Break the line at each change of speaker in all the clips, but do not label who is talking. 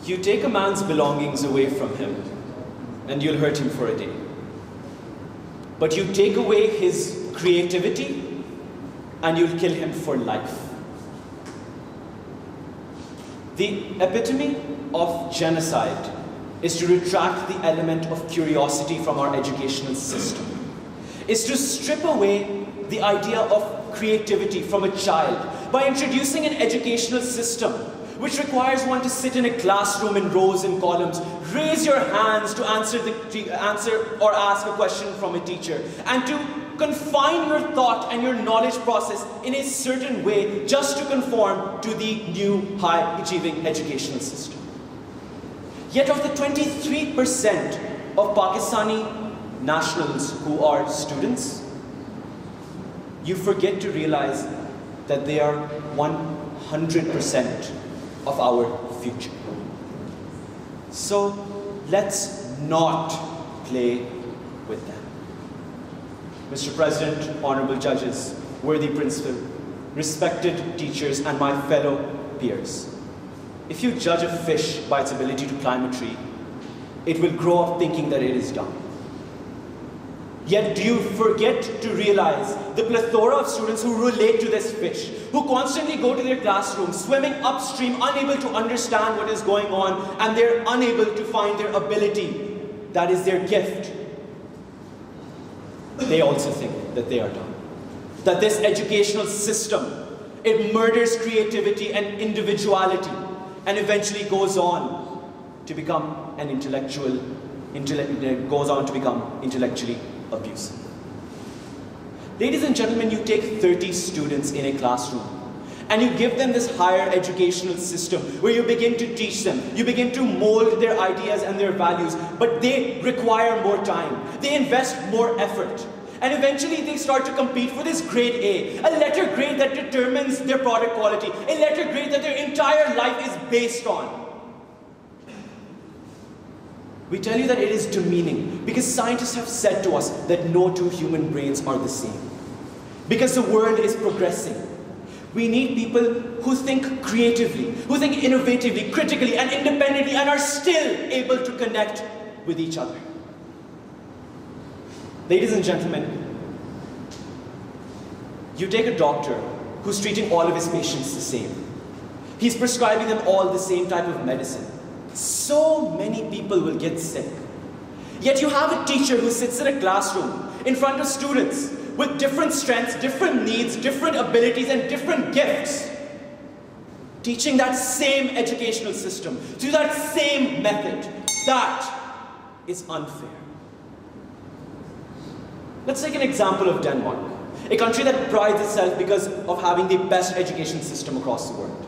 You take a man's belongings away from him, and you'll hurt him for a day. But you take away his creativity, and you'll kill him for life. The epitome of genocide is to retract the element of curiosity from our educational system, is to strip away the idea of creativity from a child by introducing an educational system which requires one to sit in a classroom in rows and columns, raise your hands to answer or ask a question from a teacher, and to confine your thought and your knowledge process in a certain way just to conform to the new high-achieving educational system. Yet of the 23% of Pakistani nationals who are students, you forget to realize that they are 100% of our future. So let's not play with them. Mr. President, honorable judges, worthy principal, respected teachers, and my fellow peers, if you judge a fish by its ability to climb a tree, it will grow up thinking that it is dumb. Yet do you forget to realize the plethora of students who relate to this fish, who constantly go to their classrooms, swimming upstream, unable to understand what is going on, and they're unable to find their ability, that is their gift. They also think that they are dumb. That this educational system, it murders creativity and individuality, and eventually goes on to become intellectually abusive. Ladies and gentlemen, you take 30 students in a classroom and you give them this higher educational system where you begin to teach them, you begin to mold their ideas and their values, but they require more time, they invest more effort, and eventually they start to compete for this grade A letter grade that determines their product quality, a letter grade that their entire life is based on. We tell you that it is demeaning because scientists have said to us that no two human brains are the same. Because the world is progressing. We need people who think creatively, who think innovatively, critically, and independently, and are still able to connect with each other. Ladies and gentlemen, you take a doctor who's treating all of his patients the same. He's prescribing them all the same type of medicine. So many people will get sick. Yet you have a teacher who sits in a classroom in front of students with different strengths, different needs, different abilities, and different gifts, teaching that same educational system through that same method. That is unfair. Let's take an example of Denmark, a country that prides itself because of having the best education system across the world.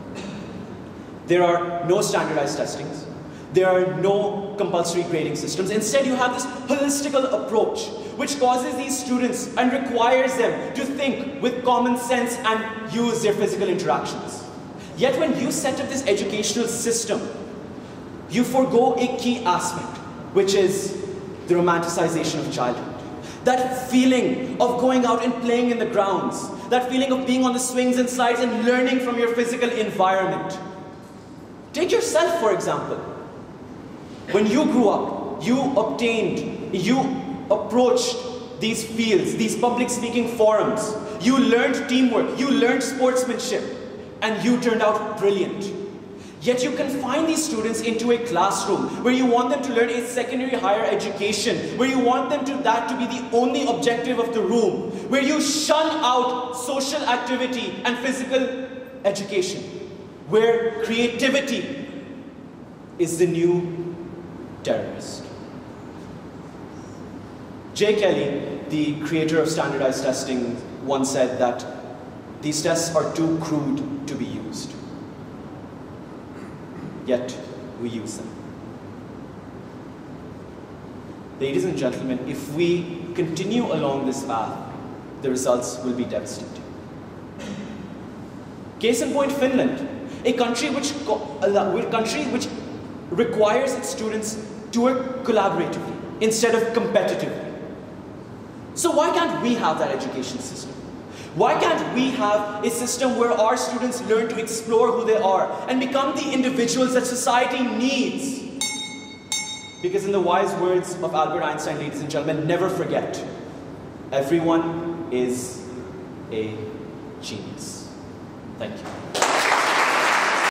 There are no standardized testings. There are no compulsory grading systems. Instead, you have this holistical approach, which causes these students and requires them to think with common sense and use their physical interactions. Yet when you set up this educational system, you forego a key aspect, which is the romanticization of childhood. That feeling of going out and playing in the grounds, that feeling of being on the swings and slides and learning from your physical environment. Take yourself, for example. When you grew up, you approached these fields, these public speaking forums. You learned teamwork, you learned sportsmanship, and you turned out brilliant. Yet you confine these students into a classroom where you want them to learn a secondary higher education, where you want them that to be the only objective of the room, where you shun out social activity and physical education, where creativity is the new terrorist. Jay Kelly, the creator of standardized testing, once said that these tests are too crude to be used. Yet we use them. Ladies and gentlemen, if we continue along this path, the results will be devastating. Case in point, Finland, a country which requires its students to work collaboratively instead of competitively. So why can't we have that education system? Why can't we have a system where our students learn to explore who they are and become the individuals that society needs? Because in the wise words of Albert Einstein, ladies and gentlemen, never forget, everyone is a genius. Thank you.